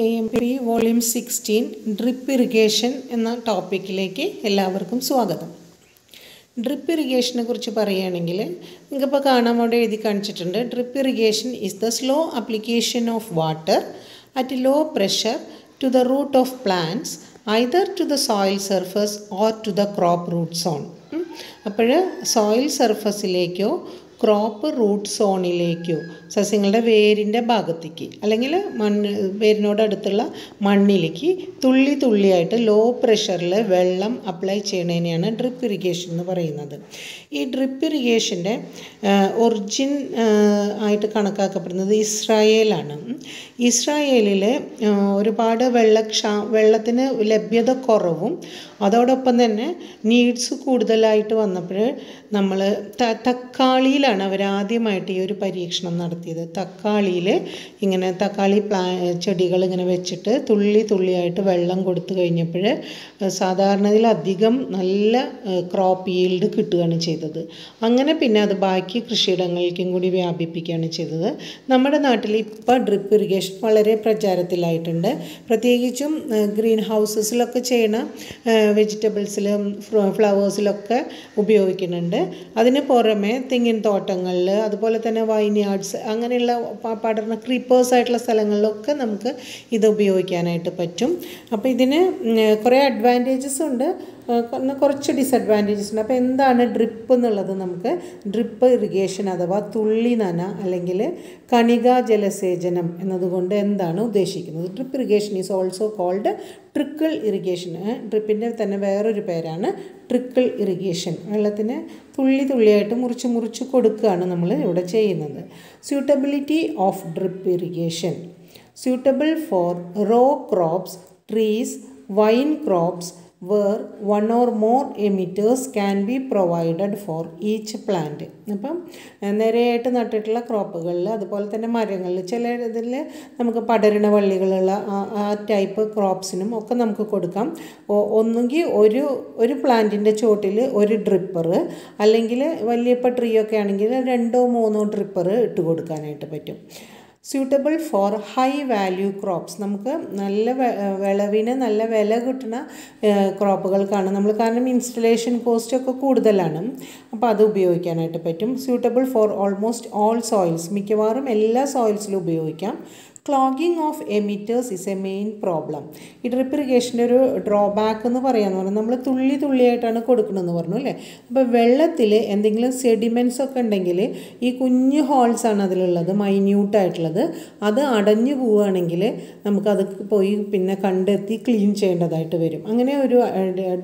AMP volume 16 drip irrigation എന്ന ടോപ്പിക്കിലേക്ക് എല്ലാവർക്കും സ്വാഗതം. ഡ്രിപ്പ് ഇറിഗേഷനെ കുറിച്ച് പറയുകയാണെങ്കിൽ നിങ്ങൾക്കിപ്പോൾ കാണാൻ അവിടെ എഴുതി കാണിച്ചിട്ടുണ്ട്. Drip irrigation is the slow application of water at low pressure to the root of plants either to the soil surface or to the crop root zone. അപ്പോൾ സോയിൽ സർഫസിലേക്കോ ക്രോപ്പ് റൂട്ട് സോണിലേക്കോ സസ്യങ്ങളുടെ വേരിൻ്റെ ഭാഗത്തേക്ക് അല്ലെങ്കിൽ വേരിനോടടുത്തുള്ള മണ്ണിലേക്ക് തുള്ളിയായിട്ട് ലോ പ്രഷറിൽ വെള്ളം apply ചെയ്യണതിനെയാണ് drip irrigation എന്ന് പറയുന്നത്. ഈ ഡ്രിപ്പ് ഇറിഗേഷൻ്റെ ഒറിജിൻ ആയിട്ട് കണക്കാക്കപ്പെടുന്നത് ഇസ്രായേലാണ്. ഇസ്രായേലിൽ ഒരുപാട് വെള്ളത്തിന് ലഭ്യത കുറവും അതോടൊപ്പം തന്നെ നീഡ്സ് കൂടുതലായിട്ട് വന്നപ്പോൾ നമ്മൾ തക്കാളിയിലാണ് അവരാദ്യമായിട്ട് ഈ ഒരു പരീക്ഷണം നടത്തിയത്. തക്കാളിയിൽ ഇങ്ങനെ തക്കാളി ചെടികൾ ഇങ്ങനെ വെച്ചിട്ട് തുള്ളിയായിട്ട് വെള്ളം കൊടുത്തു കഴിഞ്ഞപ്പോൾ സാധാരണയിലധികം നല്ല ക്രോപ്പ് ഈൽഡ് കിട്ടുകയാണ് ചെയ്തത്. അങ്ങനെ പിന്നെ അത് ബാക്കി കൃഷിയിടങ്ങളിലേക്കും കൂടി വ്യാപിപ്പിക്കുകയാണ് ചെയ്തത്. നമ്മുടെ നാട്ടിൽ ഇപ്പോൾ ഡ്രിപ്പ് ഇറിഗേഷൻ വളരെ പ്രചാരത്തിലായിട്ടുണ്ട്. പ്രത്യേകിച്ചും ഗ്രീൻ ഹൗസസിലൊക്കെ ചെയ്യണ വെജിറ്റബിൾസിലും ഫ്ലവേഴ്സിലൊക്കെ ഉപയോഗിക്കുന്നുണ്ട്. അതിന് പുറമെ തെങ്ങിൻ തോട്ടങ്ങളിൽ അതുപോലെ തന്നെ വൈൻയാർഡ്സ് അങ്ങനെയുള്ള പടർന്ന ക്രീപ്പേഴ്സായിട്ടുള്ള സ്ഥലങ്ങളിലൊക്കെ നമുക്ക് ഇത് ഉപയോഗിക്കാനായിട്ട് പറ്റും. അപ്പോൾ ഇതിന് കുറേ അഡ്വാൻറ്റേജസ് ഉണ്ട്, കുറച്ച് ഡിസഡ്വാൻറ്റേജസ് ഉണ്ട്. അപ്പോൾ എന്താണ് ഡ്രിപ്പ് എന്നുള്ളത്? നമുക്ക് ഡ്രിപ്പ് ഇറിഗേഷൻ അഥവാ തുള്ളി നന അല്ലെങ്കിൽ കണികാ ജലസേചനം എന്നതുകൊണ്ട് എന്താണ് ഉദ്ദേശിക്കുന്നത്? Drip irrigation is also called trickle irrigation. ഡ്രിപ്പിൻ്റെ തന്നെ വേറൊരു പേരാണ് ട്രിക്കിൾ ഇറിഗേഷൻ. വെള്ളത്തിന് തുള്ളിയായിട്ട് മുറിച്ച് കൊടുക്കുകയാണ് നമ്മൾ ഇവിടെ ചെയ്യുന്നത്. Suitability of drip irrigation: suitable for row crops, trees, vine crops where one or more emitters can be provided for each plant. അപ്പം നിരയായിട്ട് നട്ടിട്ടുള്ള ക്രോപ്പുകളിൽ അതുപോലെ തന്നെ മരങ്ങളിൽ ചില ഇതിൽ നമുക്ക് പടരണ വള്ളികളുള്ള ആ ടൈപ്പ് ക്രോപ്സിനും ഒക്കെ നമുക്ക് കൊടുക്കാം. ഒന്നുകിൽ ഒരു പ്ലാന്റിൻ്റെ ചോട്ടിൽ ഒരു ഡ്രിപ്പർ, അല്ലെങ്കിൽ വലിയ ഇപ്പോൾ ട്രീ ഒക്കെ ആണെങ്കിൽ 2-3 ഡ്രിപ്പർ ഇട്ട് കൊടുക്കാനായിട്ട് പറ്റും. Suitable for high value crops, നമുക്ക് നല്ല വിളവിന് നല്ല വില കിട്ടുന്ന ക്രോപ്പുകൾക്കാണ് നമ്മൾ, കാരണം ഇൻസ്റ്റലേഷൻ കോസ്റ്റ് ഒക്കെ കൂടുതലാണ്, അപ്പോൾ അത് ഉപയോഗിക്കാനായിട്ട് പറ്റും. Suitable for almost all soils, മിക്കവാറും എല്ലാ സോയിൽസിലും ഉപയോഗിക്കാം. Clogging of emitters is A main problem. ഈ ഡ്രിപ്പ് ഇറിഗേഷൻ്റെ ഒരു ഡ്രോബാക്ക് എന്ന് പറയാമെന്ന് പറഞ്ഞാൽ നമ്മൾ തുള്ളിയായിട്ടാണ് കൊടുക്കണമെന്ന് പറഞ്ഞു അല്ലേ. അപ്പോൾ വെള്ളത്തിൽ എന്തെങ്കിലും സെഡിമെൻറ്റ്സ് ഒക്കെ ഉണ്ടെങ്കിൽ ഈ കുഞ്ഞു ഹോൾസാണ് അതിലുള്ളത്, മൈന്യൂട്ടായിട്ടുള്ളത്. അത് അടഞ്ഞു പോവുകയാണെങ്കിൽ നമുക്കത് പോയി പിന്നെ കണ്ടെത്തി ക്ലീൻ ചെയ്യേണ്ടതായിട്ട് വരും. അങ്ങനെ ഒരു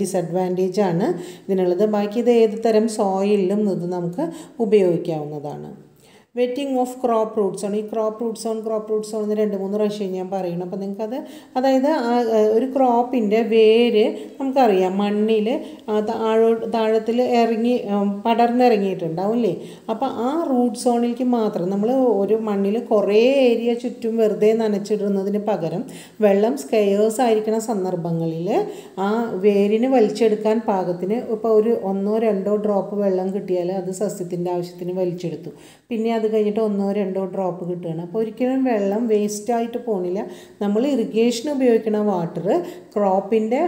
ഡിസഡ്വാൻറ്റേജാണ് ഇതിനുള്ളത്. ബാക്കി ഇത് ഏത് തരം സോയിലും ഇത് നമുക്ക് ഉപയോഗിക്കാവുന്നതാണ്. Wetting of crop root zone. ഈ ക്രോപ്പ് റൂട്ട് സോൺ എന്ന് 2-3 പ്രാവശ്യം ഞാൻ പറയണം. അപ്പോൾ നിങ്ങൾക്കത്, അതായത് ഒരു ക്രോപ്പിൻ്റെ വേര് നമുക്കറിയാം മണ്ണിൽ താഴത്തിൽ പടർന്നിറങ്ങിയിട്ടുണ്ടാവും അല്ലേ. അപ്പോൾ ആ റൂട്ട് സോണിലേക്ക് മാത്രം നമ്മൾ ഒരു മണ്ണിൽ കുറേ ഏരിയ ചുറ്റും വെറുതെ നനച്ചിടുന്നതിന് പകരം വെള്ളം സ്കെയേഴ്സ് ആയിരിക്കുന്ന സന്ദർഭങ്ങളിൽ ആ വേരിന് വലിച്ചെടുക്കാൻ പാകത്തിന് ഇപ്പോൾ ഒരു 1-2 ഡ്രോപ്പ് വെള്ളം കിട്ടിയാൽ അത് സസ്യത്തിൻ്റെ ആവശ്യത്തിന് വലിച്ചെടുത്തു. പിന്നെ അത് കഴിഞ്ഞിട്ട് 1-2 ഡ്രോപ്പ് കിട്ടുകയാണ്. അപ്പോൾ ഒരിക്കലും വെള്ളം വേസ്റ്റായിട്ട് പോണില്ല. നമ്മൾ ഇറിഗേഷൻ ഉപയോഗിക്കുന്ന വാട്ടർ ക്രോപ്പിൻ്റെ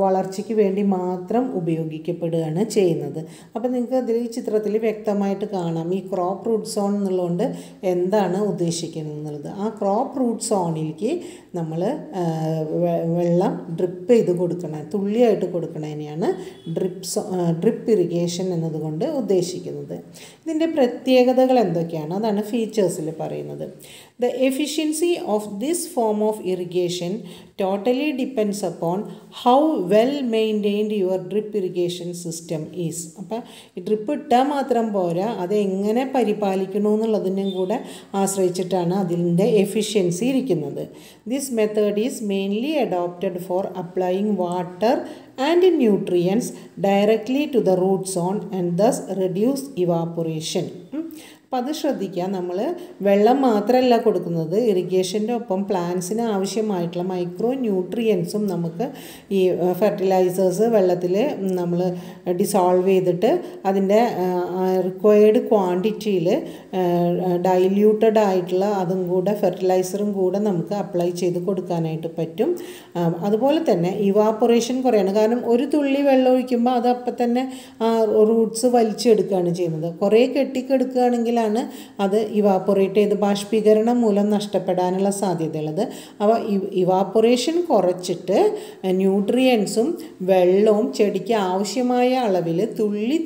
വളർച്ചയ്ക്ക് വേണ്ടി മാത്രം ഉപയോഗിക്കപ്പെടുകയാണ് ചെയ്യുന്നത്. അപ്പോൾ നിങ്ങൾക്ക് അതിൽ ഈ ചിത്രത്തിൽ വ്യക്തമായിട്ട് കാണാം ഈ ക്രോപ്പ് റൂട്ട് സോൺ എന്നുള്ളതുകൊണ്ട് എന്താണ് ഉദ്ദേശിക്കുന്നത് എന്നുള്ളത്. ആ ക്രോപ്പ് റൂട്ട് സോണിലേക്ക് നമ്മൾ വെള്ളം ഡ്രിപ്പ് ചെയ്ത് കൊടുക്കണം, തുള്ളിയായിട്ട് കൊടുക്കണതിനെയാണ് ഡ്രിപ്പ് ഇറിഗേഷൻ എന്നതുകൊണ്ട് ഉദ്ദേശിക്കുന്നത്. ഇതിൻ്റെ പ്രത്യേകതകൾ എന്തൊക്കെയാണ്? അതാണ് ഫീച്ചേഴ്സിൽ പറയുന്നത്. The efficiency of this form of irrigation totally depends upon how well maintained your drip irrigation system is. അപ്പോൾ ഈ ഡ്രിപ്പ് ഇട്ടാൽ മാത്രം പോരാ, അത് എങ്ങനെ പരിപാലിക്കണു എന്നുള്ളതിനും കൂടെ ആശ്രയിച്ചിട്ടാണ് അതിൻ്റെ എഫിഷ്യൻസി ഇരിക്കുന്നത്. This method is mainly adopted for applying water and nutrients directly to the root zone and thus reduce evaporation. അപ്പോൾ അത് ശ്രദ്ധിക്കുക. നമ്മൾ വെള്ളം മാത്രമല്ല കൊടുക്കുന്നത്, ഇറിഗേഷൻ്റെ ഒപ്പം പ്ലാന്റ്സിന് ആവശ്യമായിട്ടുള്ള മൈക്രോ ന്യൂട്രിയൻസും നമുക്ക് ഈ ഫെർട്ടിലൈസേഴ്സ് വെള്ളത്തിൽ നമ്മൾ ഡിസോൾവ് ചെയ്തിട്ട് അതിൻ്റെ റിക്വയർഡ് ക്വാണ്ടിറ്റിയിൽ ഡൈല്യൂട്ടഡ് ആയിട്ടുള്ള അതും കൂടെ ഫെർട്ടിലൈസറും കൂടെ നമുക്ക് അപ്ലൈ ചെയ്ത് കൊടുക്കാനായിട്ട് പറ്റും. അതുപോലെ തന്നെ ഇവാപ്പൊറേഷൻ കുറയാണ്. കാരണം ഒരു തുള്ളി വെള്ളം ഒഴിക്കുമ്പോൾ അത് അപ്പം തന്നെ റൂട്ട്സ് വലിച്ചെടുക്കുകയാണ് ചെയ്യുന്നത്. കുറേ കെട്ടിക്കെടുക്കുകയാണെങ്കിലാണ് അത് ഇവാപ്പൊറേറ്റ് ചെയ്ത് ബാഷ്പീകരണം മൂലം നഷ്ടപ്പെടാനുള്ള സാധ്യതയുള്ളത്. അപ്പോൾ ഇവാപ്പൊറേഷൻ കുറച്ചിട്ട് ന്യൂട്രിയൻസും വെള്ളവും ചെടിക്ക് ആവശ്യമായ അളവിൽ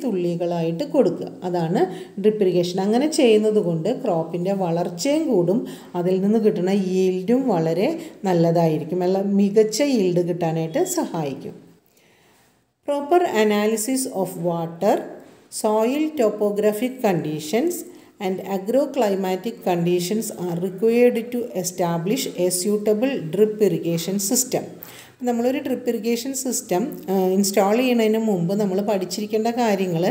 തുള്ളികളായിട്ട് കൊടുക്കുക. അതാണ് ഡ്രിപ്പ് ഇറിഗേഷൻ. അങ്ങനെ ചെയ്യുന്നത് കൊണ്ട് ക്രോപ്പിൻ്റെ വളർച്ചയും കൂടും, അതിൽ നിന്ന് കിട്ടുന്ന ഈൽഡും വളരെ നല്ലതായിരിക്കും, മികച്ച ഈൽഡ് കിട്ടാനായിട്ട് സഹായിക്കും. Proper analysis of water, soil topographic conditions and agroclimatic conditions are required to establish a suitable drip irrigation system. നമ്മളൊരു ഡ്രിപ്പ് ഇറിഗേഷൻ സിസ്റ്റം ഇൻസ്റ്റാൾ ചെയ്യുന്നതിന് മുമ്പ് നമ്മൾ പഠിച്ചിരിക്കേണ്ട കാര്യങ്ങൾ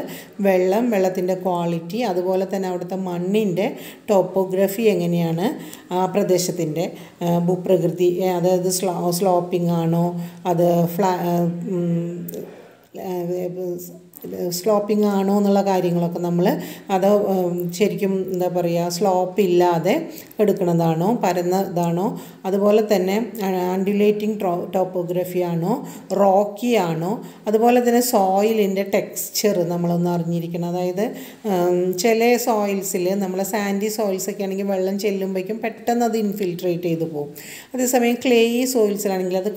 വെള്ളത്തിൻ്റെ ക്വാളിറ്റി, അതുപോലെ തന്നെ അവിടുത്തെ മണ്ണിൻ്റെ ടോപ്പോഗ്രഫി എങ്ങനെയാണ്, ആ പ്രദേശത്തിൻ്റെ ഭൂപ്രകൃതി, അതായത് സ്ലോപ്പിംഗ് ആണോ, അത് സ്ലോപ്പിംഗ് ആണോ എന്നുള്ള കാര്യങ്ങളൊക്കെ നമ്മൾ അത് ശരിക്കും എന്താ പറയുക, സ്ലോപ്പ് ഇല്ലാതെ എടുക്കുന്നതാണോ, പരന്നതാണോ, അതുപോലെ തന്നെ ആൻഡുലേറ്റിംഗ് ടോപ്പോഗ്രഫി ആണോ, റോക്കി ആണോ, അതുപോലെ തന്നെ സോയിലിൻ്റെ ടെക്സ്ചർ നമ്മളൊന്ന് അറിഞ്ഞിരിക്കണം. അതായത് ചില സോയിൽസിൽ നമ്മൾ സാൻഡി സോയിൽസൊക്കെ ആണെങ്കിൽ വെള്ളം ചെല്ലുമ്പോഴേക്കും പെട്ടെന്ന് അത് ഇൻഫിൽട്രേറ്റ് ചെയ്ത് പോകും. അതേസമയം ക്ലേയി സോയിൽസിലാണെങ്കിൽ അത്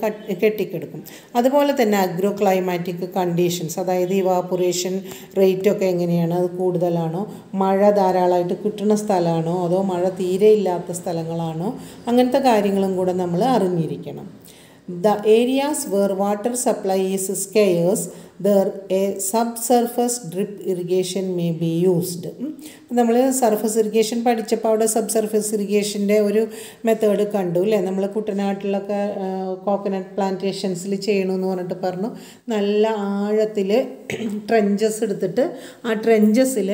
കെട്ടിക്കെടുക്കും. അതുപോലെ തന്നെ അഗ്രോ ക്ലൈമാറ്റിക് കണ്ടീഷൻസ്, അതായത് ഇവാപ്പൊറേഷൻ റേറ്റൊക്കെ എങ്ങനെയാണ്, അത് കൂടുതലാണോ, മഴ ധാരാളമായിട്ട് കിട്ടുന്ന സ്ഥലമാണോ, അതോ മഴ തീരെ ഇല്ലാത്ത സ്ഥലങ്ങളാണോ, അങ്ങനത്തെ കാര്യങ്ങളും കൂടെ നമ്മൾ അറിഞ്ഞിരിക്കണം. The areas where water supply is scarce, there a subsurface drip irrigation may be used. നമ്മൾ സർഫസ് ഇറിഗേഷൻ പഠിച്ചപ്പോൾ അവിടെ സബ്സർഫസ് ഇറിഗേഷൻ്റെ ഒരു മെത്തേഡ് കണ്ടു അല്ലേ. നമ്മൾ കുട്ടനാട്ടിലൊക്കെ കോക്കനട്ട് പ്ലാന്റേഷൻസിൽ ചെയ്യണമെന്ന് പറഞ്ഞിട്ട് പറഞ്ഞു. നല്ല ആഴത്തിൽ ട്രെഞ്ചസ് എടുത്തിട്ട് ആ ട്രെഞ്ചസിൽ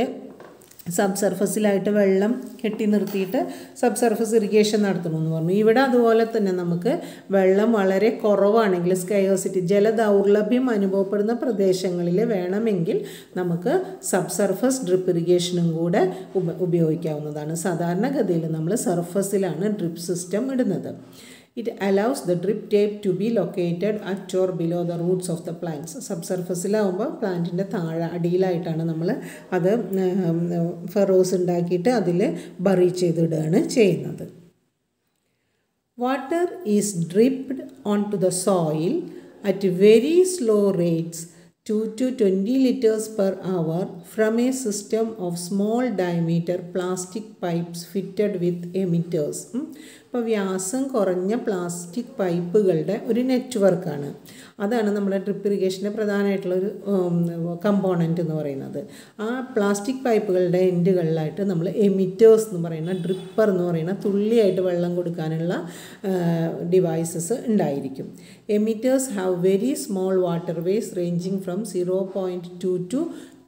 സബ്സർഫസിലായിട്ട് വെള്ളം കെട്ടി നിർത്തിയിട്ട് സബ്സർഫസ് ഇറിഗേഷൻ നടത്തണമെന്ന് പറഞ്ഞു. ഇവിടെ അതുപോലെ തന്നെ നമുക്ക് വെള്ളം വളരെ കുറവാണെങ്കിൽ, സ്കേഴ്സിറ്റി ജലദൗർലഭ്യം അനുഭവപ്പെടുന്ന പ്രദേശങ്ങളിൽ വേണമെങ്കിൽ നമുക്ക് സബ്സർഫസ് ഡ്രിപ്പ് ഇറിഗേഷനും കൂടെ ഉപയോഗിക്കാവുന്നതാണ്. സാധാരണഗതിയിൽ നമ്മൾ സർഫസിലാണ് ഡ്രിപ്പ് സിസ്റ്റം ഇടുന്നത്. It allows the drip tape to be located at or below the roots of the plants. സബ്സർഫസിലാവുമ്പോൾ പ്ലാന്റിൻ്റെ താഴെ അടിയിലായിട്ടാണ് നമ്മൾ അത് ഫെറോസ് ഉണ്ടാക്കിയിട്ട് അതിൽ ബറി ചെയ്തിടുകയാണ് ചെയ്യുന്നത്. Water is dripped onto the soil at very slow rates, 2 to 20 liters per hour, from a system of small diameter plastic pipes fitted with emitters. ഇപ്പോൾ വ്യാസം കുറഞ്ഞ പ്ലാസ്റ്റിക് പൈപ്പുകളുടെ ഒരു നെറ്റ്വർക്കാണ്. അതാണ് നമ്മുടെ ഡ്രിപ്പ് ഇറിഗേഷൻ്റെ പ്രധാനമായിട്ടുള്ളൊരു കമ്പോണൻറ്റ് എന്ന് പറയുന്നത്. ആ പ്ലാസ്റ്റിക് പൈപ്പുകളുടെ എൻഡുകളിലായിട്ട് നമ്മൾ എമിറ്റേഴ്സ് എന്ന് പറയുന്ന, ഡ്രിപ്പർ എന്ന് പറയുന്ന തുള്ളിയായിട്ട് വെള്ളം കൊടുക്കാനുള്ള ഡിവൈസസ് ഉണ്ടായിരിക്കും. Emitters have very small water ways ranging from 0.2 to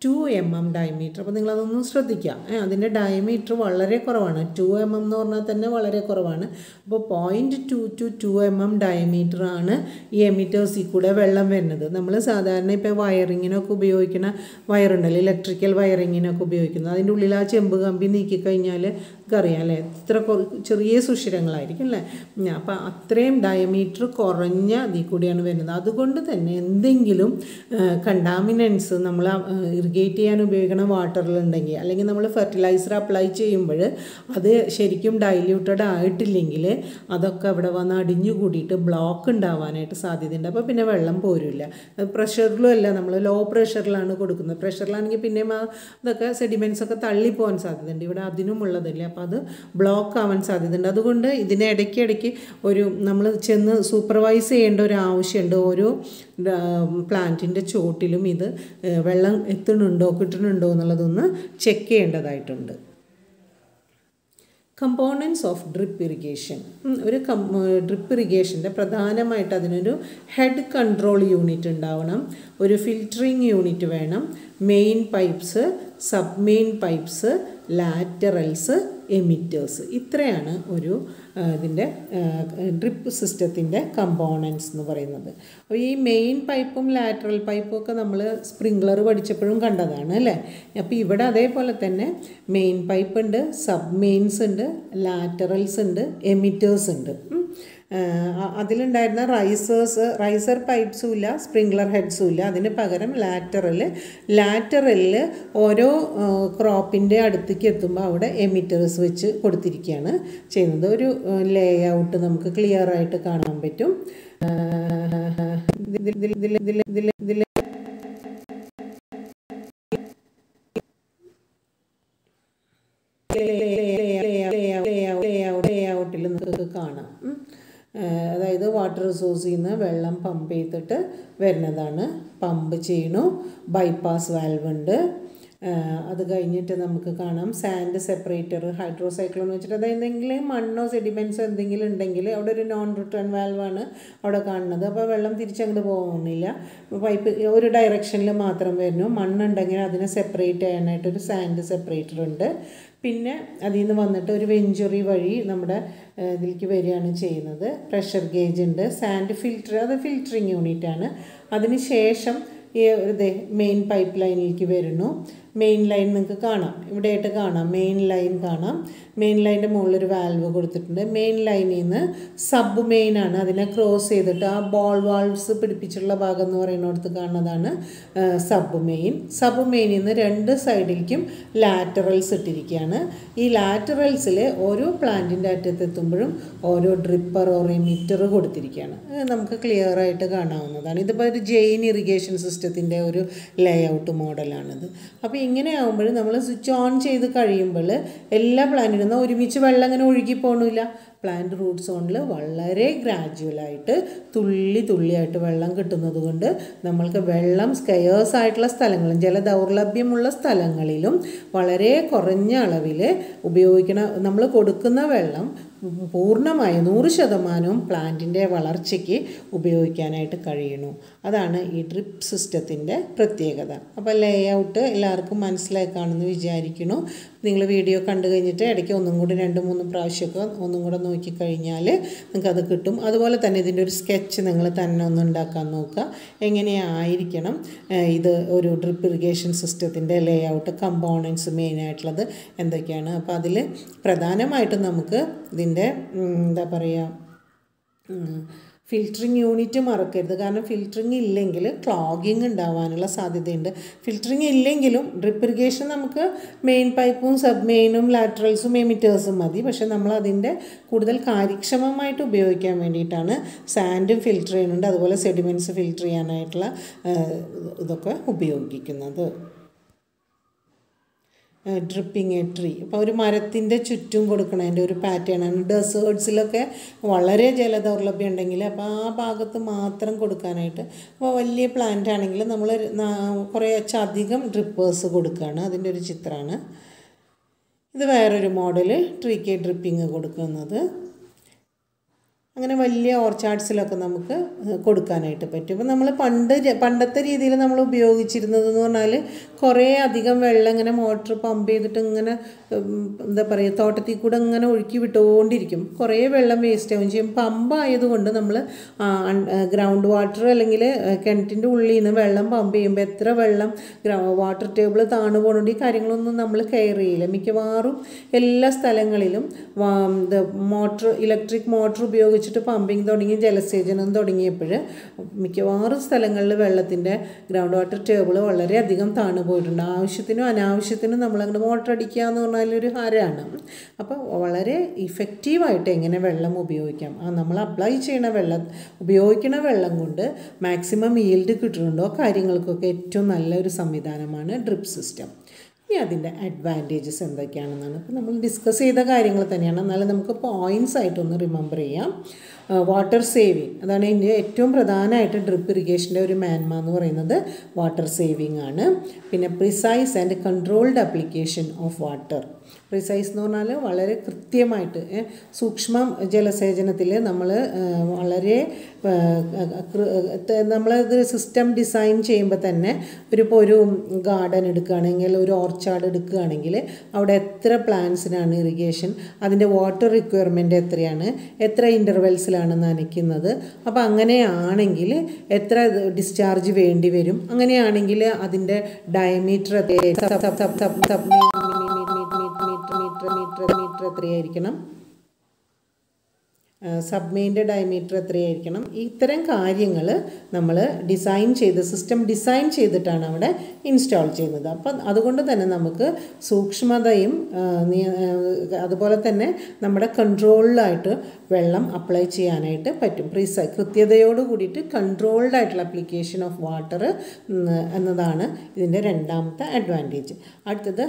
2 mm diameter. അപ്പോൾ നിങ്ങളതൊന്നും ശ്രദ്ധിക്കുക, അതിൻ്റെ ഡയമീറ്റർ വളരെ കുറവാണ്. 2 mm എന്ന് പറഞ്ഞാൽ തന്നെ വളരെ കുറവാണ്. അപ്പോൾ 0.2 to 2 mm ഡയമീറ്ററാണ് ഈ എമിറ്റേഴ്സിൽ കൂടെ വെള്ളം വരുന്നത്. നമ്മൾ സാധാരണ ഇപ്പോൾ വയറിങ്ങിനൊക്കെ ഉപയോഗിക്കുന്ന വയറുണ്ടല്ലോ, ഇലക്ട്രിക്കൽ വയറിങ്ങിനൊക്കെ ഉപയോഗിക്കുന്നത്, അതിൻ്റെ ഉള്ളിൽ ആ ചെമ്പ് കമ്പി നീക്കിക്കഴിഞ്ഞാൽ അറിയാം അല്ലേ, ഇത്ര ചെറിയ സുഷിരങ്ങളായിരിക്കും അല്ലേ. അപ്പോൾ അത്രയും ഡയമീറ്റർ കുറഞ്ഞ ഇതിൽ കൂടിയാണ് വരുന്നത്. അതുകൊണ്ട് തന്നെ എന്തെങ്കിലും കണ്ടാമിനൻസ് നമ്മൾ ഇറിഗേറ്റ് ചെയ്യാൻ ഉപയോഗിക്കുന്ന വാട്ടറിലുണ്ടെങ്കിൽ, അല്ലെങ്കിൽ നമ്മൾ ഫെർട്ടിലൈസർ അപ്ലൈ ചെയ്യുമ്പോൾ അത് ശരിക്കും ഡൈല്യൂട്ടഡ് ആയിട്ടില്ലെങ്കിൽ അതൊക്കെ അവിടെ വന്ന് അടിഞ്ഞു കൂടിയിട്ട് ബ്ലോക്ക് ഉണ്ടാവാനായിട്ട് സാധ്യതയുണ്ട്. അപ്പോൾ പിന്നെ വെള്ളം പോരില്ല. പ്രഷറിലും അല്ല, നമ്മൾ ലോ പ്രഷറിലാണ് കൊടുക്കുന്നത്. പ്രഷറിലാണെങ്കിൽ പിന്നെ അതൊക്കെ സെഡിമെൻറ്റ്സൊക്കെ തള്ളിപ്പോകാൻ സാധ്യതയുണ്ട്. ഇവിടെ അതിനും ഉള്ളതില്ല. അപ്പോൾ അത് ബ്ലോക്ക് ആവാൻ സാധ്യതയുണ്ട്. അതുകൊണ്ട് ഇതിനെ ഇടയ്ക്കിടയ്ക്ക് ഒരു നമ്മൾ ചെന്ന് സൂപ്പർവൈസ് ചെയ്യേണ്ട ഒരു ആവശ്യമുണ്ട്. ഓരോ പ്ലാന്റിൻ്റെ ചോട്ടിലും ഇത് വെള്ളം എത്തുന്നുണ്ടോ കിട്ടുന്നുണ്ടോ എന്നുള്ളതൊന്ന് ചെക്ക് ചെയ്യേണ്ടതായിട്ടുണ്ട്. Components of drip irrigation. ഒരു ഡ്രിപ്പ് ഇറിഗേഷൻ്റെ പ്രധാനമായിട്ട് അതിനൊരു ഹെഡ് കൺട്രോൾ യൂണിറ്റ് ഉണ്ടാവണം, ഒരു ഫിൽറ്ററിങ് യൂണിറ്റ് വേണം, main pipes, sub main pipes, laterals, emitters. ഇത്രയാണ് ഒരു ഇതിൻ്റെ ഡ്രിപ്പ് സിസ്റ്റത്തിൻ്റെ കമ്പോണൻസ് എന്ന് പറയുന്നത്. അപ്പോൾ ഈ മെയിൻ പൈപ്പും ലാറ്ററൽ പൈപ്പും ഒക്കെ നമ്മൾ സ്പ്രിംഗ്ലർ പഠിച്ചപ്പോഴും കണ്ടതാണ് അല്ലേ. അപ്പോൾ ഇവിടെ അതേപോലെ തന്നെ മെയിൻ പൈപ്പ് ഉണ്ട്, സബ് മെയിൻസ് ഉണ്ട്, ലാറ്ററൽസ് ഉണ്ട്, എമിറ്റേഴ്സ് ഉണ്ട്. അതിലുണ്ടായിരുന്ന റൈസർ പൈപ്പ്സും ഇല്ല, സ്പ്രിംഗ്ലർ ഹെഡ്സും ഇല്ല. അതിന് പകരം ലാറ്ററലിൽ ഓരോ ക്രോപ്പിൻ്റെ അടുത്തേക്ക് എത്തുമ്പോൾ അവിടെ എമിറ്റേഴ്സ് വെച്ച് കൊടുത്തിരിക്കുകയാണ് ചെയ്യുന്നത്. ഒരു ലേ ഔട്ട് നമുക്ക് ക്ലിയർ ആയിട്ട് കാണാൻ പറ്റും. ലേഔട്ടിൽ നമുക്ക് കാണാം. അതായത് വാട്ടർ സോഴ്സിൽ നിന്ന് വെള്ളം പമ്പ് ചെയ്തിട്ട് വരുന്നതാണ്. പമ്പ് ചെയ്യണു, ബൈപ്പാസ് വാൽവ് ഉണ്ട്. അത് കഴിഞ്ഞിട്ട് നമുക്ക് കാണാം സാൻഡ് സെപ്പറേറ്റർ, ഹൈഡ്രോസൈക്ലോൺ വെച്ചിട്ട് അതായത് എന്തെങ്കിലും മണ്ണോ സെഡിമെൻസോ എന്തെങ്കിലും ഉണ്ടെങ്കിൽ അവിടെ ഒരു നോൺ റിട്ടേൺ വാൽവാണ് അവിടെ കാണുന്നത്. അപ്പോൾ വെള്ളം തിരിച്ചങ്ങോട്ട് പോകുന്നില്ല, പൈപ്പ് ഒരു ഡയറക്ഷനിൽ മാത്രം വരുന്നു. മണ്ണുണ്ടെങ്കിൽ അതിനെ സെപ്പറേറ്റ് ചെയ്യാനായിട്ടൊരു സാൻഡ് സെപ്പറേറ്റർ ഉണ്ട്. പിന്നെ അതിൽ നിന്ന് വന്നിട്ട് ഒരു വെഞ്ചുറി വഴി നമ്മുടെ ഇതിലേക്ക് വരികയാണ് ചെയ്യുന്നത്. പ്രഷർ ഗേജ് ഉണ്ട്, സാൻഡ് ഫിൽറ്റർ, അത് ഫിൽറ്ററിങ് യൂണിറ്റാണ്. അതിന് ശേഷം ഈ മെയിൻ പൈപ്പ് ലൈനിലേക്ക് വരുന്നു. മെയിൻ ലൈൻ നിങ്ങൾക്ക് കാണാം, ഇവിടെയായിട്ട് കാണാം, മെയിൻ ലൈൻ കാണാം. മെയിൻ ലൈൻ്റെ മുകളിലൊരു വാൽവ് കൊടുത്തിട്ടുണ്ട്. മെയിൻ ലൈനിൽ നിന്ന് സബ് മെയിനാണ്, അതിനെ ക്രോസ് ചെയ്തിട്ട് ആ ബോൾ വാൾവ്സ് പിടിപ്പിച്ചിട്ടുള്ള ഭാഗം എന്ന് പറയുന്നിടത്ത് കാണുന്നതാണ് സബ് മെയിൻ. സബ് മെയിനിൽ നിന്ന് രണ്ട് സൈഡിലേക്കും ലാറ്ററൽസ് ഇട്ടിരിക്കുകയാണ്. ഈ ലാറ്ററൽസിൽ ഓരോ പ്ലാന്റിൻ്റെ അറ്റത്തെത്തുമ്പോഴും ഓരോ ഡ്രിപ്പർ ഓർ എമിറ്റർ കൊടുത്തിരിക്കുകയാണ്. നമുക്ക് ക്ലിയർ ആയിട്ട് കാണാവുന്നതാണ്. ഇതിപ്പോൾ ഒരു ജെയിൻ ഇറിഗേഷൻ സിസ്റ്റത്തിൻ്റെ ഒരു ലേ ഔട്ട് മോഡലാണിത്. അപ്പോൾ ഇങ്ങനെ ആകുമ്പോൾ നമ്മൾ സ്വിച്ച് ഓൺ ചെയ്ത് കഴിയുമ്പോൾ എല്ലാ പ്ലാന്റിനും ഒരുമിച്ച് വെള്ളം അങ്ങനെ ഒഴുകി പോകണില്ല. പ്ലാന്റ് റൂട്ട് സോണിൽ വളരെ ഗ്രാജുവലായിട്ട് തുള്ളിയായിട്ട് വെള്ളം കിട്ടുന്നത് കൊണ്ട് നമ്മൾക്ക് വെള്ളം സ്കയേഴ്സ് ആയിട്ടുള്ള സ്ഥലങ്ങളും ജലദൗർലഭ്യമുള്ള സ്ഥലങ്ങളിലും വളരെ കുറഞ്ഞ അളവിൽ നമ്മൾ കൊടുക്കുന്ന വെള്ളം പൂർണ്ണമായും 100% പ്ലാന്റിൻ്റെ വളർച്ചയ്ക്ക് ഉപയോഗിക്കാനായിട്ട് കഴിയണു. അതാണ് ഈ ഡ്രിപ്പ് സിസ്റ്റത്തിൻ്റെ പ്രത്യേകത. അപ്പോൾ ലേ ഔട്ട് എല്ലാവർക്കും മനസ്സിലായി കാണുമെന്ന് വിചാരിക്കുന്നു. നിങ്ങൾ വീഡിയോ കണ്ടു കഴിഞ്ഞിട്ട് ഇടയ്ക്ക് ഒന്നും കൂടി 2-3 പ്രാവശ്യമൊക്കെ ഒന്നും കൂടെ നോക്കിക്കഴിഞ്ഞാൽ നിങ്ങൾക്കത് കിട്ടും. അതുപോലെ തന്നെ ഇതിൻ്റെ ഒരു സ്കെച്ച് നിങ്ങൾ തന്നെ ഒന്ന് ഉണ്ടാക്കാൻ നോക്കുക. എങ്ങനെയായിരിക്കണം ഇത് ഒരു ഡ്രിപ്പ് ഇറിഗേഷൻ സിസ്റ്റത്തിൻ്റെ ലേ ഔട്ട്, കമ്പോണൻസ് മെയിനായിട്ടുള്ളത് എന്തൊക്കെയാണ്. അപ്പോൾ അതിൽ പ്രധാനമായിട്ടും നമുക്ക് ഇതിൻ്റെ എന്താ പറയുക, ഫിൽറ്ററിങ് യൂണിറ്റ് മറക്കരുത്. കാരണം ഫിൽറ്ററിങ് ഇല്ലെങ്കിൽ ക്ലോഗിങ് ഉണ്ടാവാനുള്ള സാധ്യതയുണ്ട്. ഫിൽറ്ററിങ് ഇല്ലെങ്കിലും ഡ്രിപ്പ് ഇറിഗേഷൻ നമുക്ക് മെയിൻ പൈപ്പും സബ് മെയിനും ലാറ്ററൽസും എമിറ്റേഴ്സും മതി. പക്ഷേ നമ്മൾ അതിൻ്റെ കൂടുതൽ കാര്യക്ഷമമായിട്ട് ഉപയോഗിക്കാൻ വേണ്ടിയിട്ടാണ് സാൻഡും ഫിൽറ്റർ ചെയ്യുന്നുണ്ട്, അതുപോലെ സെഡിമെൻറ്റ്സ് ഫിൽറ്റർ ചെയ്യാനായിട്ടുള്ള ഇതൊക്കെ ഉപയോഗിക്കുന്നത്. ഡ്രിപ്പിംഗ് എ ട്രീ, അപ്പോൾ ഒരു മരത്തിൻ്റെ ചുറ്റും കൊടുക്കണതിൻ്റെ ഒരു പാറ്റേണാണ്. ഡെസേർട്സിലൊക്കെ വളരെ ജലദൗർലഭ്യം ഉണ്ടെങ്കിൽ അപ്പോൾ ആ ഭാഗത്ത് മാത്രം കൊടുക്കാനായിട്ട്. അപ്പോൾ വലിയ പ്ലാന്റ് ആണെങ്കിൽ നമ്മൾ കുറേയധികം ഡ്രിപ്പേഴ്സ് കൊടുക്കുകയാണ്. അതിൻ്റെ ഒരു ചിത്രമാണ് ഇത്. വേറൊരു മോഡൽ ട്രീക്ക് ഡ്രിപ്പിംഗ് കൊടുക്കുന്നത്. അങ്ങനെ വലിയ ഓർച്ചാഡ്സിലൊക്കെ നമുക്ക് കൊടുക്കാനായിട്ട് പറ്റും. അപ്പോൾ നമ്മൾ പണ്ടത്തെ രീതിയിൽ നമ്മൾ ഉപയോഗിച്ചിരുന്നതെന്ന് പറഞ്ഞാൽ കുറേ അധികം വെള്ളം ഇങ്ങനെ മോട്ടർ പമ്പ് ചെയ്തിട്ട് ഇങ്ങനെ എന്താ പറയുക തോട്ടത്തിൽ കൂടെ ഇങ്ങനെ ഒഴുക്കി വിട്ടുകൊണ്ടിരിക്കും. കുറേ വെള്ളം വേസ്റ്റ് ആവുകയും ചെയ്യും. പമ്പ് ആയതുകൊണ്ട് നമ്മൾ ഗ്രൗണ്ട് വാട്ടർ അല്ലെങ്കിൽ കിണറ്റിൻ്റെ ഉള്ളിൽ നിന്ന് വെള്ളം പമ്പ് ചെയ്യുമ്പോൾ എത്ര വെള്ളം വാട്ടർ ടേബിൾ താണു പോകുന്നുണ്ട് ഈ കാര്യങ്ങളൊന്നും നമ്മൾ കെയർ ചെയ്യില്ല. മിക്കവാറും എല്ലാ സ്ഥലങ്ങളിലും ഇലക്ട്രിക് മോട്ടർ ഉപയോഗിച്ചിട്ട് പമ്പിങ് തുടങ്ങി, ജലസേചനം തുടങ്ങിയപ്പോൾ മിക്കവാറും സ്ഥലങ്ങളിൽ വെള്ളത്തിൻ്റെ ഗ്രൗണ്ട് വാട്ടർ ടേബിൾ വളരെയധികം താണു പോയിട്ടുണ്ട്. ആവശ്യത്തിനും അനാവശ്യത്തിനും നമ്മളങ്ങനെ മോട്ടർ അടിക്കുക എന്ന് പറഞ്ഞാലൊരു ഹരമാണ്. അപ്പോൾ വളരെ ഇഫക്റ്റീവായിട്ട് എങ്ങനെ വെള്ളം ഉപയോഗിക്കാം, നമ്മൾ അപ്ലൈ ചെയ്യണ ഉപയോഗിക്കുന്ന വെള്ളം കൊണ്ട് മാക്സിമം ഈൽഡ് കിട്ടുന്നുണ്ടോ കാര്യങ്ങൾക്കൊക്കെ ഏറ്റവും നല്ലൊരു സംവിധാനമാണ് ഡ്രിപ്പ് സിസ്റ്റം. ഇനി അതിൻ്റെ അഡ്വാൻറ്റേജസ് എന്തൊക്കെയാണെന്നാണ് ഇപ്പോൾ നമ്മൾ ഡിസ്കസ് ചെയ്ത കാര്യങ്ങൾ തന്നെയാണ്. എന്നാലും നമുക്ക് പോയിൻറ്റ്സ് ആയിട്ടൊന്ന് റിമെമ്പർ ചെയ്യാം. വാട്ടർ സേവിങ്, അതാണ് ഇതിൻ്റെ ഏറ്റവും പ്രധാനമായിട്ട് ഡ്രിപ്പ് ഇറിഗേഷൻ്റെ ഒരു മാൻമ എന്ന് പറയുന്നത് വാട്ടർ സേവിങ് ആണ്. പിന്നെ precise and controlled application of water, precise എന്ന് പറഞ്ഞാൽ വളരെ കൃത്യമായിട്ട് സൂക്ഷ്മ ജലസേചനത്തിൽ നമ്മൾ വളരെ നമ്മളത് സിസ്റ്റം ഡിസൈൻ ചെയ്യുമ്പോൾ തന്നെ ഇപ്പോൾ ഒരു ഗാർഡൻ എടുക്കുകയാണെങ്കിൽ ഒരു ഓർച്ചാർഡ് എടുക്കുകയാണെങ്കിൽ അവിടെ എത്ര പ്ലാന്റ്സിനാണ് ഇറിഗേഷൻ, അതിൻ്റെ വാട്ടർ റിക്വയർമെൻറ്റ് എത്രയാണ്, എത്ര ഇൻ്റർവെൽസിലാണ് നനയ്ക്കുന്നത്, അപ്പോൾ അങ്ങനെയാണെങ്കിൽ എത്ര ഡിസ്ചാർജ് വേണ്ടി വരും, അങ്ങനെയാണെങ്കിൽ അതിൻ്റെ ഡയമീറ്റർ എത്രയായിരിക്കണം, സബ്മെയിൻ്റെ ഡയമീറ്റർ എത്രയായിരിക്കണം, ഇത്തരം കാര്യങ്ങൾ നമ്മൾ സിസ്റ്റം ഡിസൈൻ ചെയ്തിട്ടാണ് അവിടെ ഇൻസ്റ്റാൾ ചെയ്യുന്നത്. അപ്പം അതുകൊണ്ട് തന്നെ നമുക്ക് സൂക്ഷ്മതയും അതുപോലെ തന്നെ നമ്മുടെ കൺട്രോൾഡായിട്ട് വെള്ളം അപ്ലൈ ചെയ്യാനായിട്ട് പറ്റും. കൃത്യതയോട് കൂടിയിട്ട് കൺട്രോൾഡ് ആയിട്ടുള്ള അപ്ലിക്കേഷൻ ഓഫ് വാട്ടർ എന്നതാണ് ഇതിൻ്റെ രണ്ടാമത്തെ അഡ്വാൻറ്റേജ്. അടുത്തത്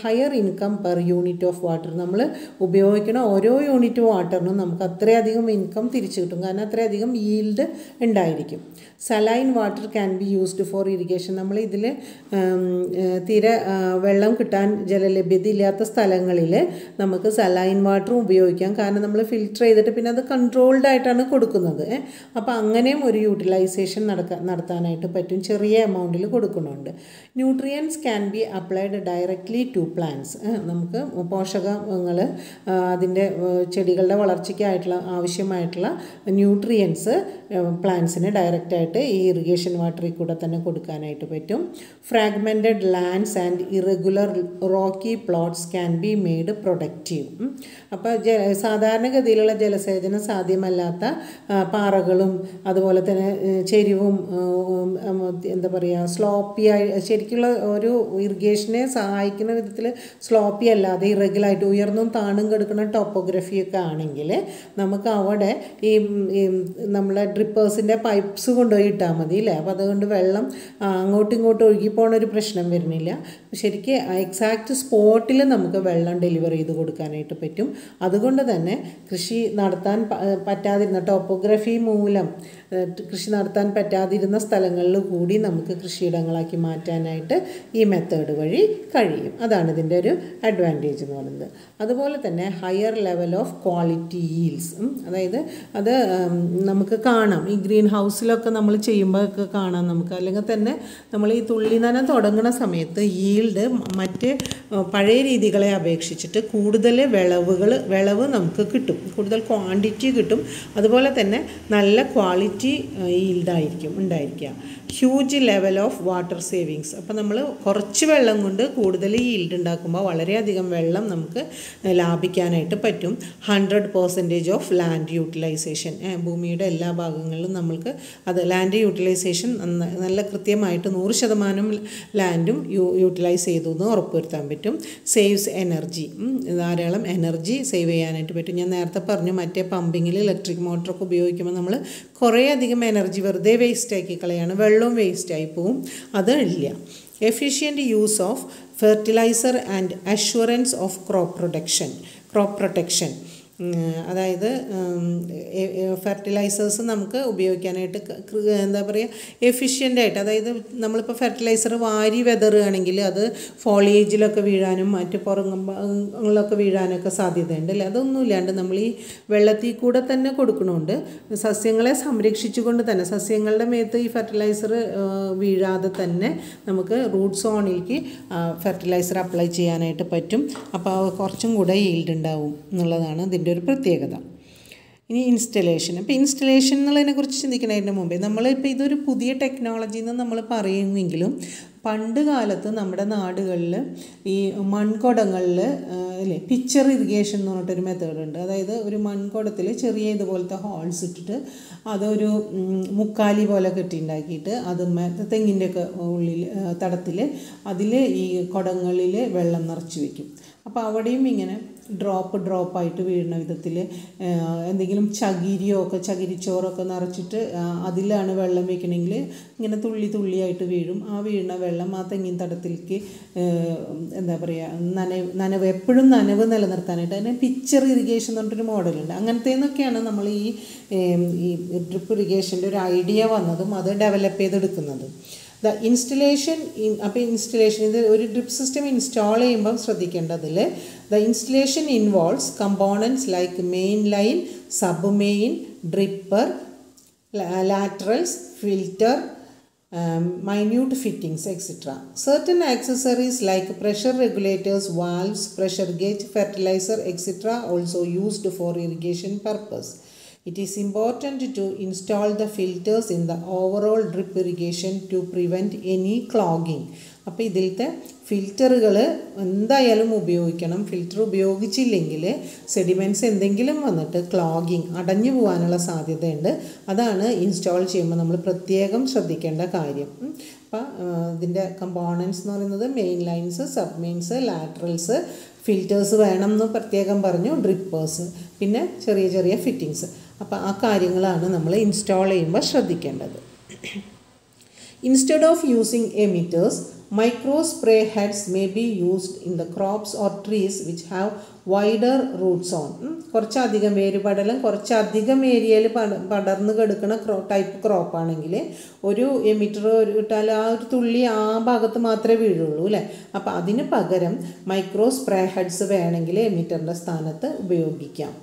higher income per unit of water. നമ്മൾ ഉപയോഗിക്കുന്ന ഓരോ യൂണിറ്റ് വാട്ടറിനും നമുക്ക് അത്രയധികം ഇൻകം തിരിച്ചു കിട്ടും, കാരണം അത്രയധികം ഈൽഡ് ഉണ്ടായിരിക്കും. Saline water can be used for irrigation. നമ്മൾ ഇതിൽ തീരെ വെള്ളം കിട്ടാൻ ജലലഭ്യത ഇല്ലാത്ത സ്ഥലങ്ങളിൽ നമുക്ക് സലൈൻ വാട്ടറും ഉപയോഗിക്കാം, കാരണം നമ്മൾ ഫിൽറ്റർ ചെയ്തിട്ട് പിന്നെ അത് കൺട്രോൾഡ് ആയിട്ടാണ് കൊടുക്കുന്നത്. അപ്പോൾ അങ്ങനെയും ഒരു യൂട്ടിലൈസേഷൻ നടത്താനായിട്ട് പറ്റും, ചെറിയ എമൗണ്ടിൽ കൊടുക്കുന്നുണ്ട്. Nutrients can be applied directly to plants. നമുക്ക് പോഷകങ്ങൾ അതിൻ്റെ ചെടികളുടെ വളർച്ചയ്ക്കായിട്ടുള്ള ആവശ്യമായിട്ടുള്ള ന്യൂട്രിയൻസ് പ്ലാന്റ്സിന് ഡയറക്റ്റായിട്ട് ഈ ഇറിഗേഷൻ വാട്ടറിൽ കൂടെ തന്നെ കൊടുക്കാനായിട്ട് പറ്റും. Fragmented lands and irregular Rocky plots can be made productive. അപ്പോൾ സാധാരണഗതിയിലുള്ള ജലസേചനം സാധ്യമല്ലാത്ത പാറകളും അതുപോലെ തന്നെ ചെരിവും എന്താ പറയുക സ്ലോപ്പിയായി ശരിക്കുള്ള ഒരു ഇറിഗേഷനെ സഹായിക്കുന്ന വിധത്തിൽ സ്ലോപ്പി അല്ലാതെ ഇറഗുലായിട്ട് ഉയർന്നും താണും കിടക്കുന്ന ടോപ്പോഗ്രഫിയൊക്കെ ആണെങ്കിൽ നമുക്ക് അവിടെ ഈ നമ്മളെ ഡ്രിപ്പേഴ്സിൻ്റെ പൈപ്പ്സ് കൊണ്ടുപോയി ഇട്ടാൽ മതി അല്ലേ. അപ്പോൾ അതുകൊണ്ട് വെള്ളം അങ്ങോട്ടും ഇങ്ങോട്ടും ഒഴുകിപ്പോണ ഒരു പ്രശ്നം വരുന്നില്ല. ശരിക്കും എക്സാക്റ്റ് സ്പോട്ടിൽ നമുക്ക് വെള്ളം ഡെലിവർ ചെയ്ത് കൊടുക്കാനായിട്ട് പറ്റും. അതുകൊണ്ട് തന്നെ കൃഷി നടത്താൻ പറ്റാതിരുന്ന ടോപ്പോഗ്രഫി മൂലം കൃഷി നടത്താൻ പറ്റാതിരുന്ന സ്ഥലങ്ങളിൽ കൂടി നമുക്ക് കൃഷിയിടങ്ങളാക്കി മാറ്റാനായിട്ട് ഈ മെത്തേഡ് വഴി കഴിയും. അതാണ് ഇതിൻ്റെ ഒരു അഡ്വാൻറ്റേജ് എന്ന് പറയുന്നത്. അതുപോലെ തന്നെ higher level of quality yields, അതായത് അത് നമുക്ക് കാണാം ഈ ഗ്രീൻ ഹൗസിലൊക്കെ നമ്മൾ ചെയ്യുമ്പോഴൊക്കെ കാണാം നമുക്ക്. അല്ലെങ്കിൽ തന്നെ നമ്മൾ ഈ തുള്ളി നന തുടങ്ങുന്ന സമയത്ത് ഈൽഡ് മറ്റ് പഴയ രീതികളെ അപേക്ഷിച്ചിട്ട് കൂടുതൽ വിളവ് നമുക്ക് കിട്ടും, കൂടുതൽ ക്വാണ്ടിറ്റി കിട്ടും. അതുപോലെ തന്നെ നല്ല ക്വാളിറ്റി ഈൽഡായിരിക്കും ഉണ്ടായിരിക്കുക. Huge level of water savings. അപ്പോൾ നമ്മൾ കുറച്ച് വെള്ളം കൊണ്ട് കൂടുതൽ ഈൽഡ് ഉണ്ടാക്കുമ്പോൾ വളരെയധികം വെള്ളം നമുക്ക് ലാഭിക്കാനായിട്ട് പറ്റും. 100% ഓഫ് ലാൻഡ് യൂട്ടിലൈസേഷൻ. ഭൂമിയുടെ എല്ലാ ഭാഗങ്ങളിലും നമ്മൾക്ക് അത് ലാൻഡ് യൂട്ടിലൈസേഷൻ നല്ല കൃത്യമായിട്ട് 100% ലാൻഡും യൂട്ടിലൈസ് ചെയ്തു എന്ന് ഉറപ്പുവരുത്താൻ പറ്റും. സേവ്സ് എനർജി, ധാരാളം എനർജി സേവ് ചെയ്യാനായിട്ട് പറ്റും. ഞാൻ നേരത്തെ പറഞ്ഞു മറ്റേ പമ്പിങ്ങിൽ ഇലക്ട്രിക് മോട്ടറൊക്കെ ഉപയോഗിക്കുമ്പോൾ നമ്മൾ കുറേയധികം എനർജി വെറുതെ വേസ്റ്റാക്കി കളയാണ്, വെള്ളവും വേസ്റ്റായി പോവും. അത് ഇല്ല. Efficient use of fertiliser and assurance of crop protection. അതായത് ഫെർട്ടിലൈസേഴ്സ് നമുക്ക് ഉപയോഗിക്കാനായിട്ട് എന്താ പറയുക എഫിഷ്യൻ്റായിട്ട്, അതായത് നമ്മളിപ്പോൾ ഫെർട്ടിലൈസർ വാരി വെതറുകയാണെങ്കിൽ അത് ഫോളിയേജിലൊക്കെ വീഴാനും മറ്റ് പുറങ്ങളിലൊക്കെ വീഴാനൊക്കെ സാധ്യതയുണ്ട് അല്ലേ. അതൊന്നും ഇല്ലാണ്ട് നമ്മൾ ഈ വെള്ളത്തിൽ കൂടെ തന്നെ കൊടുക്കണോണ്ട് സസ്യങ്ങളെ സംരക്ഷിച്ചുകൊണ്ട് തന്നെ സസ്യങ്ങളുടെ മേത്ത് ഈ ഫെർട്ടിലൈസർ വീഴാതെ തന്നെ നമുക്ക് റൂട്ട് സോണിലേക്ക് ഫെർട്ടിലൈസർ അപ്ലൈ ചെയ്യാനായിട്ട് പറ്റും. അപ്പോൾ കുറച്ചും കൂടെ ഈൽഡ് ഉണ്ടാവും എന്നുള്ളതാണ് ഇതിൻ്റെ ഒരു പ്രത്യേകത. ഇനി ഇൻസ്റ്റലേഷൻ. അപ്പോൾ ഇൻസ്റ്റലേഷൻ എന്നുള്ളതിനെക്കുറിച്ച് ചിന്തിക്കുന്നതിന് മുമ്പേ നമ്മളിപ്പോൾ ഇതൊരു പുതിയ ടെക്നോളജി എന്ന് നമ്മൾ പറയുമെങ്കിലും പണ്ട് കാലത്ത് നമ്മുടെ നാടുകളിൽ ഈ മൺകുടങ്ങളിൽ അല്ലേ പിക്ചർ ഇറിഗേഷൻ എന്ന് പറഞ്ഞിട്ടൊരു മെത്തേഡ് ഉണ്ട്. അതായത് ഒരു മൺകുടത്തിൽ ചെറിയ ഇതുപോലത്തെ ഹോൾസ് ഇട്ടിട്ട് അതൊരു മുക്കാലി പോലെ കെട്ടിയുണ്ടാക്കിയിട്ട് അത് തെങ്ങിൻ്റെ ഒക്കെ ഉള്ളിൽ തടത്തിൽ അതിൽ ഈ കുടങ്ങളിൽ വെള്ളം നിറച്ച് വയ്ക്കും. അപ്പോൾ അവിടെയും ഇങ്ങനെ ഡ്രോപ്പായിട്ട് വീഴുന്ന വിധത്തിൽ എന്തെങ്കിലും ചകിരിച്ചോറൊക്കെ നിറച്ചിട്ട് അതിലാണ് വെള്ളം വയ്ക്കണമെങ്കിൽ ഇങ്ങനെ തുള്ളിയായിട്ട് വീഴും. ആ വീഴുന്ന വെള്ളം ആ തെങ്ങിൻ തടത്തിലേക്ക് എന്താ പറയുക നനവ് എപ്പോഴും നനവ് നിലനിർത്താനായിട്ട് അതിന് പിക്ചർ ഇറിഗേഷൻ എന്ന് പറഞ്ഞിട്ടൊരു മോഡലുണ്ട്. അങ്ങനത്തേന്നൊക്കെയാണ് നമ്മൾ ഈ ഡ്രിപ്പ് ഇറിഗേഷൻ്റെ ഒരു ഐഡിയ വന്നതും അത് ഡെവലപ്പ് ചെയ്തെടുക്കുന്നതും. ദ ഇൻസ്റ്റലേഷൻ അപ്പോൾ ഇൻസ്റ്റലേഷൻ ഇത് ഒരു ഡ്രിപ്പ് സിസ്റ്റം ഇൻസ്റ്റാൾ ചെയ്യുമ്പം ശ്രദ്ധിക്കേണ്ടതിൽ the installation involves components like main line, sub main, dripper, laterals, filter, minute fittings, etc. Certain accessories like pressure regulators, valves, pressure gauge, fertilizer, etc. also used for irrigation purpose. It is important to install the filters in the overall drip irrigation to prevent any clogging. അപ്പോൾ ഇതിലത്തെ ഫിൽറ്ററുകൾ എന്തായാലും ഉപയോഗിക്കണം. Filter ഉപയോഗിച്ചില്ലെങ്കിൽ sediments എന്തെങ്കിലും വന്നിട്ട് clogging അടഞ്ഞു പോകാനുള്ള സാധ്യതയുണ്ട്. അതാണ് ഇൻസ്റ്റാൾ ചെയ്യുമ്പോൾ നമ്മൾ പ്രത്യേകം ശ്രദ്ധിക്കേണ്ട കാര്യം. അപ്പോൾ ഇതിൻ്റെ കമ്പോണൻറ്റ്സ് എന്ന് പറയുന്നത് main lines, sub mains, laterals, filters വേണം എന്ന് പ്രത്യേകം പറഞ്ഞു, ഡ്രിപ്പേഴ്സ്, പിന്നെ ചെറിയ ചെറിയ ഫിറ്റിങ്സ്. അപ്പോൾ ആ കാര്യങ്ങളാണ് നമ്മൾ ഇൻസ്റ്റാൾ ചെയ്യുമ്പോൾ ശ്രദ്ധിക്കേണ്ടത്. Instead of using emitters, micro spray heads may be used in the crops or trees which have wider root zone. കുറച്ചധികം വേരുപടലം കുറച്ചധികം ഏരിയയിൽ പടർന്ന് കിടക്കുന്ന ടൈപ്പ് ക്രോപ്പാണെങ്കിൽ ഒരു എമിറ്റർ ഇട്ടാൽ ആ ഒരു തുള്ളി ആ ഭാഗത്ത് മാത്രമേ വീഴുള്ളൂ അല്ലേ. അപ്പോൾ അതിന് പകരം മൈക്രോ സ്പ്രേ ഹെഡ്സ് വേണമെങ്കിൽ എമിറ്ററിൻ്റെ സ്ഥാനത്ത് ഉപയോഗിക്കാം.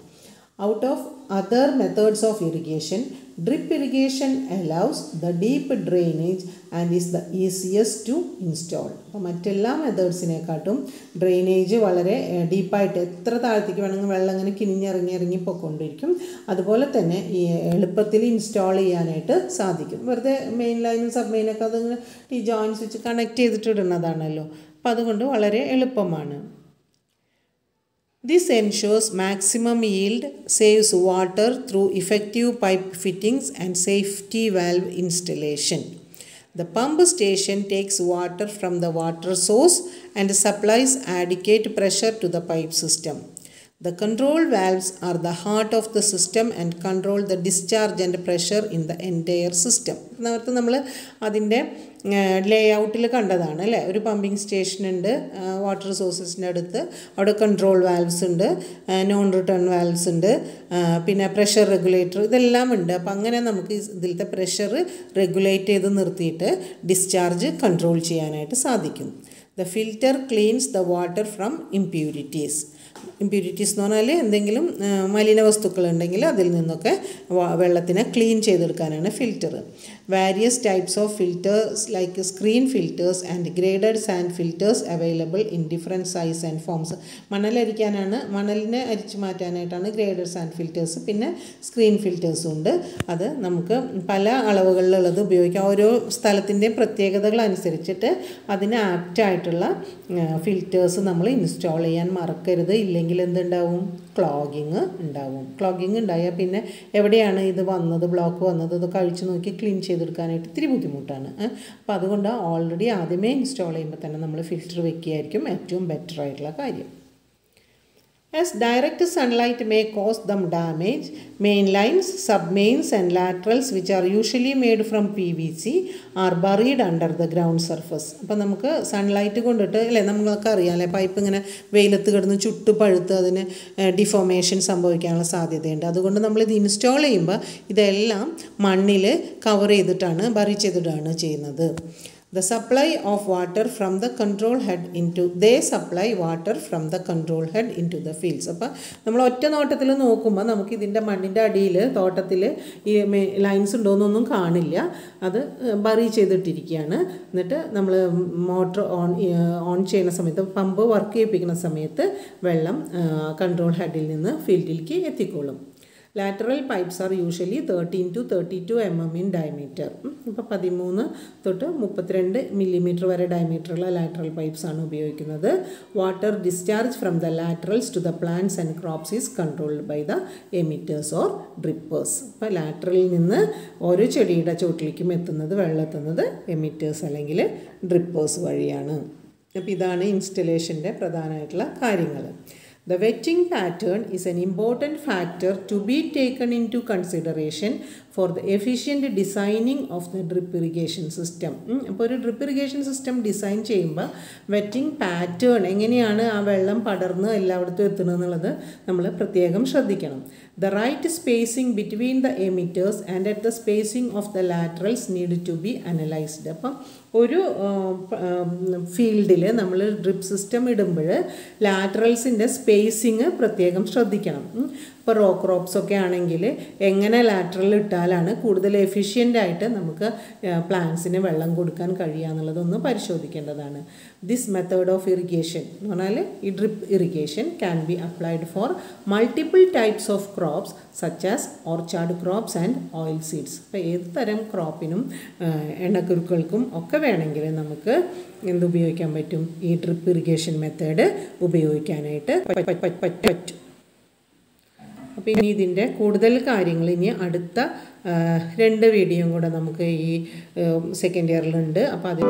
Out of other methods of irrigation, drip irrigation allows the deep drainage and is the easiest to install. അപ്പോൾ മറ്റെല്ലാ മെത്തേഡ്സിനെക്കാട്ടും ഡ്രെയിനേജ് വളരെ ഡീപ്പായിട്ട് എത്ര താഴത്തേക്ക് വേണമെങ്കിൽ വെള്ളം ഇങ്ങനെ കിനിഞ്ഞിറങ്ങി പൊയ്ക്കൊണ്ടിരിക്കും. അതുപോലെ തന്നെ ഈ എളുപ്പത്തിൽ ഇൻസ്റ്റാൾ ചെയ്യാനായിട്ട് സാധിക്കും. വെറുതെ മെയിൻ ലൈനും സബ് മെയിനൊക്കെ അതിങ്ങനെ ഈ ജോയിൻസ് വെച്ച് കണക്ട് ചെയ്തിട്ട് ഇടുന്നതാണല്ലോ. അപ്പോൾ അതുകൊണ്ട് വളരെ എളുപ്പമാണ്. This ensures maximum yield, saves water through effective pipe fittings and safety valve installation. The pump station takes water from the water source and supplies adequate pressure to the pipe system. The control valves are the heart of the system and control the discharge and pressure in the entire system. നേരത്തെ നമ്മൾ അതിൻ്റെ ലേ ഔട്ടിൽ കണ്ടതാണ് അല്ലേ. ഒരു pumping station ഉണ്ട് water സോഴ്സസിൻ്റെ അടുത്ത്. അവിടെ കൺട്രോൾ വാൽവ്സ് ഉണ്ട്, നോൺ റിട്ടേൺ വാൽവ്സ് ഉണ്ട്, പിന്നെ പ്രഷർ റെഗുലേറ്റർ, ഇതെല്ലാം ഉണ്ട്. അപ്പം അങ്ങനെ നമുക്ക് ഇതിലത്തെ പ്രഷർ റെഗുലേറ്റ് ചെയ്ത് നിർത്തിയിട്ട് ഡിസ്ചാർജ് കൺട്രോൾ ചെയ്യാനായിട്ട് സാധിക്കും. The filter cleans the water from impurities. Impurities എന്ന് പറഞ്ഞാൽ എന്തെങ്കിലും മലിന വസ്തുക്കൾ ഉണ്ടെങ്കിൽ അതിൽ നിന്നൊക്കെ വെള്ളത്തിനെ ക്ലീൻ ചെയ്തെടുക്കാനാണ് filter. Various types of filters like screen filters and graded sand filters available in different size and forms. മണലിനെ അരിച്ചു മാറ്റാനായിട്ടാണ് ഗ്രേഡഡ് സാൻഡ് ഫിൽറ്റേഴ്സ്. പിന്നെ സ്ക്രീൻ ഫിൽറ്റേഴ്സും ഉണ്ട്. അത് നമുക്ക് പല അളവുകളിലുള്ളത് ഉപയോഗിക്കാം. ഓരോ സ്ഥലത്തിൻ്റെയും പ്രത്യേകതകൾ അനുസരിച്ചിട്ട് അതിന് ആപ്റ്റായിട്ടുള്ള ഫിൽറ്റേഴ്സ് നമ്മൾ ഇൻസ്റ്റാൾ ചെയ്യാൻ മറക്കരുത്. ഇല്ലെങ്കിൽ എന്തുണ്ടാവും? ക്ലോഗിങ് ഉണ്ടാവും. ക്ലോഗിങ് ഉണ്ടായാൽ പിന്നെ എവിടെയാണ് ഇത് വന്നത്, ബ്ലോക്ക് വന്നത്, ഇതൊക്കെ അഴിച്ചു നോക്കി ക്ലീൻ ചെയ്തെടുക്കാനായിട്ട് ഇത്തിരി ബുദ്ധിമുട്ടാണ്. അപ്പോൾ അതുകൊണ്ട് ഓൾറെഡി ആദ്യമേ ഇൻസ്റ്റാൾ ചെയ്യുമ്പോൾ തന്നെ നമ്മൾ ഫിൽറ്റർ വെക്കുകയായിരിക്കും ഏറ്റവും ബെറ്റർ ആയിട്ടുള്ള കാര്യം. As direct sunlight may cause them damage, main lines, sub-mains and laterals which are usually made from PVC are buried under the ground surface. അപ്പോൾ നമുക്ക് സൺലൈറ്റ് കൊണ്ടിട്ട് അല്ലേ, നമ്മൾക്ക് അറിയാമല്ലേ പൈപ്പ് ഇങ്ങനെ വെയിലത്ത് കിടന്ന് ചുട്ട് പഴുത്ത് അതിന് ഡിഫോമേഷൻ സംഭവിക്കാനുള്ള സാധ്യതയുണ്ട്. അതുകൊണ്ട് നമ്മളിത് ഇൻസ്റ്റാൾ ചെയ്യുമ്പോൾ ഇതെല്ലാം മണ്ണിൽ കവർ ചെയ്തിട്ടാണ് ബറി ചെയ്തിട്ടാണ് ചെയ്യുന്നത്. The supply of water from the control head supply water from the control head into the fields. അപ്പോൾ നമ്മൾ ഒറ്റ നോട്ടത്തിൽ നോക്കുമ്പോൾ നമുക്ക് ഇതിൻ്റെ മണ്ണിൻ്റെ അടിയിൽ തോട്ടത്തിൽ ഈ ലൈൻസ് ഉണ്ടോയെന്നൊന്നും കാണില്ല. അത് ബറി ചെയ്തിട്ടിരിക്കുകയാണ്. എന്നിട്ട് നമ്മൾ മോട്ടർ ഓൺ ചെയ്യുന്ന സമയത്ത്, പമ്പ് വർക്ക് ചെയ്യിപ്പിക്കുന്ന സമയത്ത് വെള്ളം കൺട്രോൾ ഹെഡിൽ നിന്ന് ഫീൽഡിലേക്ക് എത്തിക്കോളും. Lateral pipes are usually 13 to 32 mm in diameter. ഇപ്പോൾ 13 തൊട്ട് 32 mm വരെ ഡയമീറ്ററുള്ള ലാറ്ററൽ പൈപ്പ്സ് ആണ് ഉപയോഗിക്കുന്നത്. Water discharge from the laterals to the plants and crops is controlled by the emitters or drippers. അപ്പോൾ ലാറ്ററലിൽ നിന്ന് ഓരോ ചെടിയുടെ ചോട്ടിലേക്കും വെള്ളം എത്തുന്നത് എമിറ്റേഴ്സ് അല്ലെങ്കിൽ ഡ്രിപ്പേഴ്സ് വഴിയാണ്. അപ്പോൾ ഇതാണ് ഇൻസ്റ്റലേഷൻ്റെ പ്രധാനമായിട്ടുള്ള കാര്യങ്ങൾ. The wetting pattern is an important factor to be taken into consideration for the efficient designing of the drip irrigation system. അപ്പോൾ ഒരു ഡ്രിപ്പ് ഇറിഗേഷൻ സിസ്റ്റം ഡിസൈൻ ചെയ്യുമ്പോൾ വെറ്റിംഗ് പാറ്റേൺ എങ്ങനെയാണ് ആ വെള്ളം പടർന്ന് എല്ലായിടത്തും എത്തുന്നത് എന്നുള്ളത് നമ്മൾ പ്രത്യേകം ശ്രദ്ധിക്കണം. The right spacing between the emitters and at the spacing of the laterals need to be analyzed. അപ്പം ഒരു ഫീൽഡിൽ നമ്മൾ ഡ്രിപ്പ് സിസ്റ്റം ഇടുമ്പോൾ ലാറ്ററൽസിൻ്റെ സ്പേസിങ് പ്രത്യേകം ശ്രദ്ധിക്കണം. ഇപ്പോൾ റോ ക്രോപ്സ് ഒക്കെ ആണെങ്കിൽ എങ്ങനെ ലാറ്ററൽ ഇട്ടാലാണ് കൂടുതൽ എഫിഷ്യൻ്റായിട്ട് നമുക്ക് പ്ലാന്റ്സിന് വെള്ളം കൊടുക്കാൻ കഴിയുക എന്നുള്ളതൊന്ന് പരിശോധിക്കേണ്ടതാണ്. ദിസ് മെത്തേഡ് ഓഫ് ഇറിഗേഷൻ എന്ന് പറഞ്ഞാൽ ഈ drip irrigation can be applied for multiple types of crops such as orchard crops and oil seeds. അപ്പോൾ ഏത് തരം ക്രോപ്പിനും എണ്ണക്കുരുക്കൾക്കും ഒക്കെ വേണമെങ്കിൽ നമുക്ക് എന്തുപയോഗിക്കാൻ പറ്റും? ഈ ഡ്രിപ്പ് ഇറിഗേഷൻ മെത്തേഡ് ഉപയോഗിക്കാനായിട്ട് പറ്റും. അപ്പോൾ ഇനി ഇതിൻ്റെ കൂടുതൽ കാര്യങ്ങൾ ഇനി അടുത്ത 2 വീഡിയോയും കൂടെ നമുക്ക് ഈ സെക്കൻഡ് ഇയറിലുണ്ട്. അപ്പോൾ അതിൽ